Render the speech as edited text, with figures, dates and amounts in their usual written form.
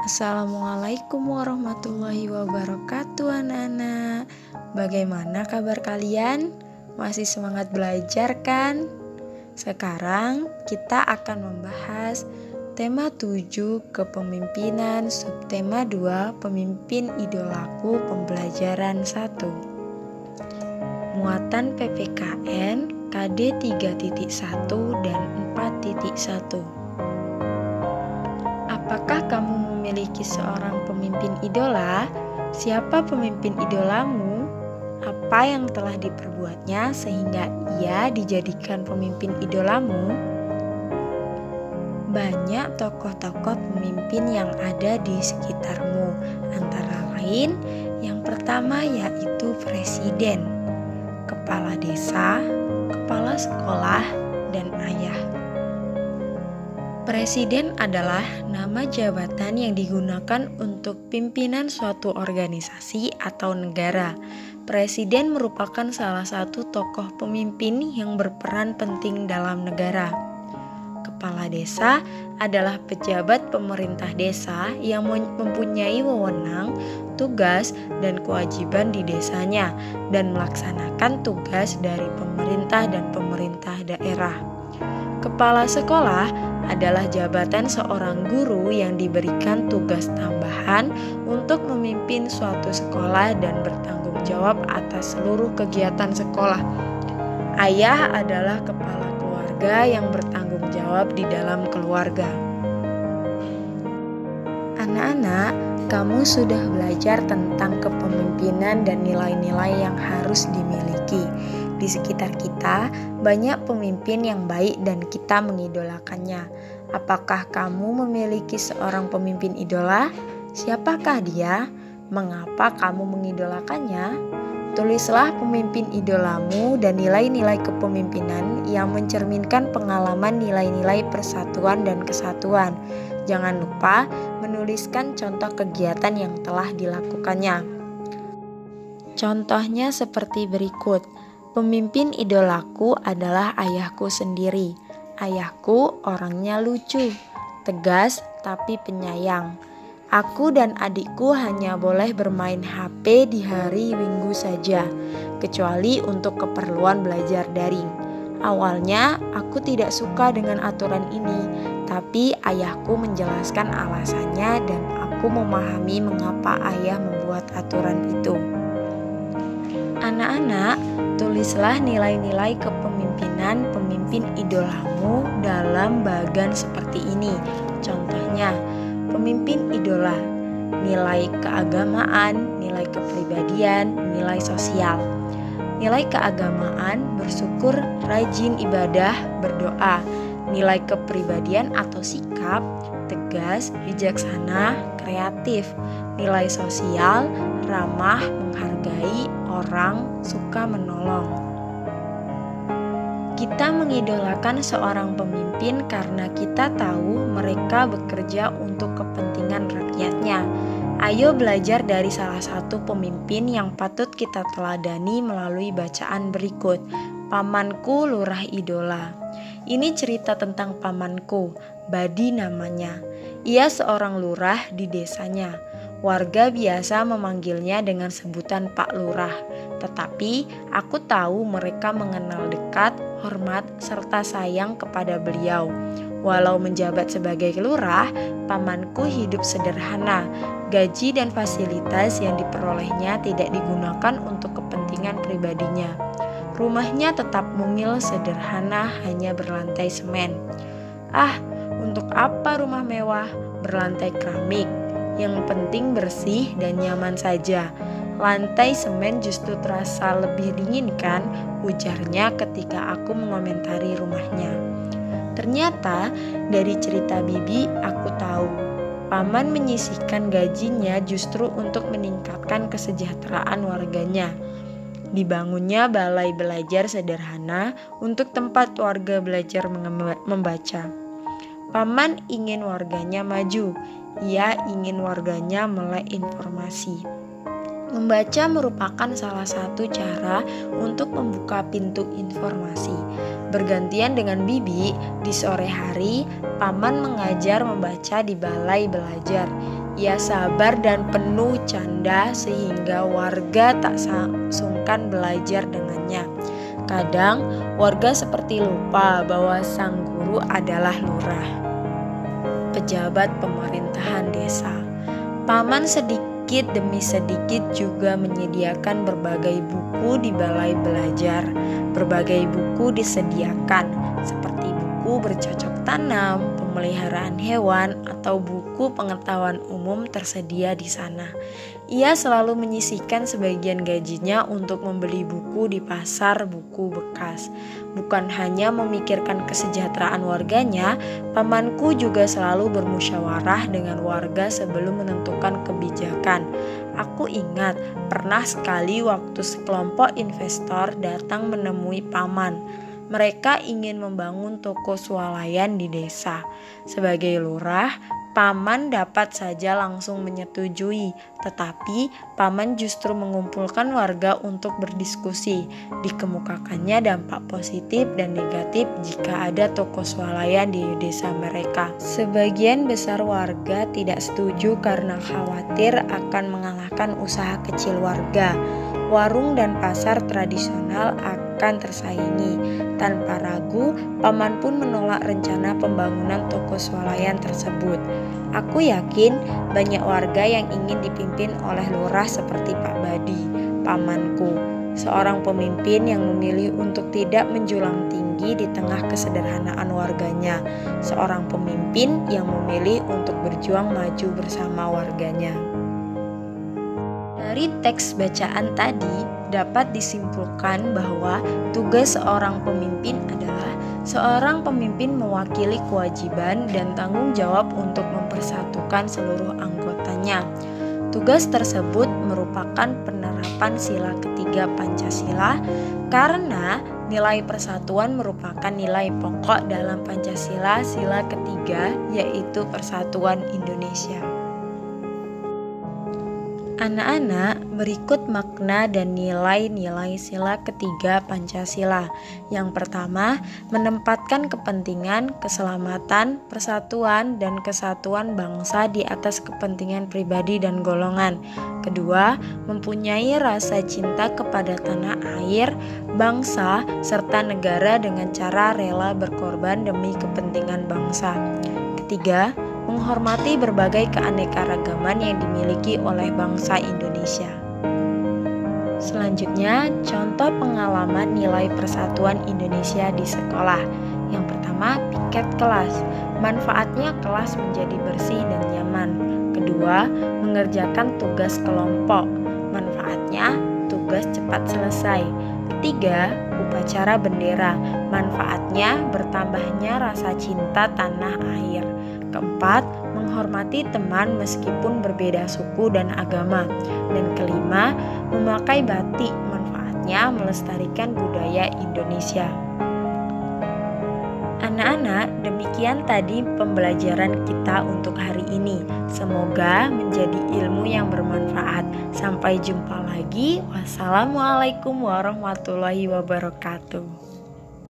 Assalamualaikum warahmatullahi wabarakatuh anak-anak. Bagaimana kabar kalian? Masih semangat belajar kan? Sekarang kita akan membahas tema 7 kepemimpinan, subtema 2 pemimpin idolaku pembelajaran 1. Muatan PPKN KD 3.1 dan 4.1. Apakah kamu memiliki seorang pemimpin idola? Siapa pemimpin idolamu? Apa yang telah diperbuatnya sehingga ia dijadikan pemimpin idolamu? Banyak tokoh-tokoh pemimpin yang ada di sekitarmu. Antara lain, yang pertama yaitu presiden, kepala desa, kepala sekolah, dan ayah. Presiden adalah nama jabatan yang digunakan untuk pimpinan suatu organisasi atau negara. Presiden merupakan salah satu tokoh pemimpin yang berperan penting dalam negara. Kepala desa adalah pejabat pemerintah desa yang mempunyai wewenang, tugas, dan kewajiban di desanya dan melaksanakan tugas dari pemerintah dan pemerintah daerah. Kepala sekolah adalah jabatan seorang guru yang diberikan tugas tambahan untuk memimpin suatu sekolah dan bertanggung jawab atas seluruh kegiatan sekolah. Ayah adalah kepala keluarga yang bertanggung jawab di dalam keluarga. Anak-anak, kamu sudah belajar tentang kepemimpinan dan nilai-nilai yang harus dimiliki. Di sekitar kita banyak pemimpin yang baik dan kita mengidolakannya. Apakah kamu memiliki seorang pemimpin idola? Siapakah dia? Mengapa kamu mengidolakannya? Tulislah pemimpin idolamu dan nilai-nilai kepemimpinan yang mencerminkan pengalaman nilai-nilai persatuan dan kesatuan. Jangan lupa menuliskan contoh kegiatan yang telah dilakukannya. Contohnya seperti berikut. Pemimpin idolaku adalah ayahku sendiri. Ayahku orangnya lucu, tegas tapi penyayang. Aku dan adikku hanya boleh bermain HP di hari Minggu saja, kecuali untuk keperluan belajar daring. Awalnya aku tidak suka dengan aturan ini, tapi ayahku menjelaskan alasannya dan aku memahami mengapa ayah membuat aturan itu. Anak-anak, tulislah nilai-nilai kepemimpinan pemimpin idolamu dalam bagan seperti ini. Contohnya, pemimpin idola, nilai keagamaan, nilai kepribadian, nilai sosial. Nilai keagamaan, bersyukur, rajin ibadah, berdoa. Nilai kepribadian atau sikap, tegas, bijaksana, kreatif. Nilai sosial, ramah, menghargai orang, suka menolong. Kita mengidolakan seorang pemimpin karena kita tahu mereka bekerja untuk kepentingan rakyatnya. Ayo belajar dari salah satu pemimpin yang patut kita teladani melalui bacaan berikut. Pamanku lurah idola. Ini cerita tentang pamanku, Badi namanya. Ia seorang lurah di desanya. Warga biasa memanggilnya dengan sebutan Pak Lurah, tetapi aku tahu mereka mengenal dekat, hormat, serta sayang kepada beliau. Walau menjabat sebagai lurah, pamanku hidup sederhana. Gaji dan fasilitas yang diperolehnya tidak digunakan untuk kepentingan pribadinya. Rumahnya tetap mungil sederhana, hanya berlantai semen. Untuk apa rumah mewah berlantai keramik? Yang penting bersih dan nyaman saja. Lantai semen justru terasa lebih dingin kan? Ujarnya ketika aku mengomentari rumahnya. Ternyata dari cerita Bibi aku tahu paman menyisihkan gajinya justru untuk meningkatkan kesejahteraan warganya. Dibangunnya balai belajar sederhana untuk tempat warga belajar membaca. Paman ingin warganya maju. Ia ingin warganya melek informasi. Membaca merupakan salah satu cara untuk membuka pintu informasi. Bergantian dengan Bibi, di sore hari, Paman mengajar membaca di balai belajar. Ia sabar dan penuh canda sehingga warga tak sungkan belajar dengannya. Kadang warga seperti lupa bahwa sang guru adalah lurah, pejabat pemerintahan desa. Paman sedikit demi sedikit juga menyediakan berbagai buku di balai belajar. Berbagai buku disediakan, seperti buku bercocok tanam, pemeliharaan hewan, atau buku pengetahuan umum tersedia di sana. Ia selalu menyisihkan sebagian gajinya untuk membeli buku di pasar buku bekas. Bukan hanya memikirkan kesejahteraan warganya, pamanku juga selalu bermusyawarah dengan warga sebelum menentukan kebijakan. Aku ingat pernah sekali waktu sekelompok investor datang menemui paman. Mereka ingin membangun toko swalayan di desa. Sebagai lurah, paman dapat saja langsung menyetujui, tetapi paman justru mengumpulkan warga untuk berdiskusi. Dikemukakannya dampak positif dan negatif jika ada toko swalayan di desa mereka. Sebagian besar warga tidak setuju karena khawatir akan mengalahkan usaha kecil warga. Warung dan pasar tradisional akan tersaingi. Tanpa ragu, paman pun menolak rencana pembangunan toko swalayan tersebut. Aku yakin banyak warga yang ingin dipimpin oleh lurah seperti Pak Badi, pamanku, seorang pemimpin yang memilih untuk tidak menjulang tinggi di tengah kesederhanaan warganya, seorang pemimpin yang memilih untuk berjuang maju bersama warganya. Dari teks bacaan tadi dapat disimpulkan bahwa tugas seorang pemimpin adalah seorang pemimpin mewakili kewajiban dan tanggung jawab untuk mempersatukan seluruh anggotanya. Tugas tersebut merupakan penerapan sila ketiga Pancasila karena nilai persatuan merupakan nilai pokok dalam Pancasila sila ketiga, yaitu persatuan Indonesia. Anak-anak, berikut makna dan nilai-nilai sila ketiga Pancasila. Yang pertama, menempatkan kepentingan, keselamatan, persatuan, dan kesatuan bangsa di atas kepentingan pribadi dan golongan. Kedua, mempunyai rasa cinta kepada tanah air, bangsa, serta negara dengan cara rela berkorban demi kepentingan bangsa. Ketiga, menghormati berbagai keanekaragaman yang dimiliki oleh bangsa Indonesia. Selanjutnya, contoh pengalaman nilai persatuan Indonesia di sekolah. Yang pertama, piket kelas. Manfaatnya kelas menjadi bersih dan nyaman. Kedua, mengerjakan tugas kelompok. Manfaatnya, tugas cepat selesai. Ketiga, upacara bendera. Manfaatnya, bertambahnya rasa cinta tanah air. Keempat, menghormati teman meskipun berbeda suku dan agama. Dan kelima, memakai batik. Manfaatnya melestarikan budaya Indonesia. Anak-anak, demikian tadi pembelajaran kita untuk hari ini. Semoga menjadi ilmu yang bermanfaat. Sampai jumpa lagi. Wassalamualaikum warahmatullahi wabarakatuh.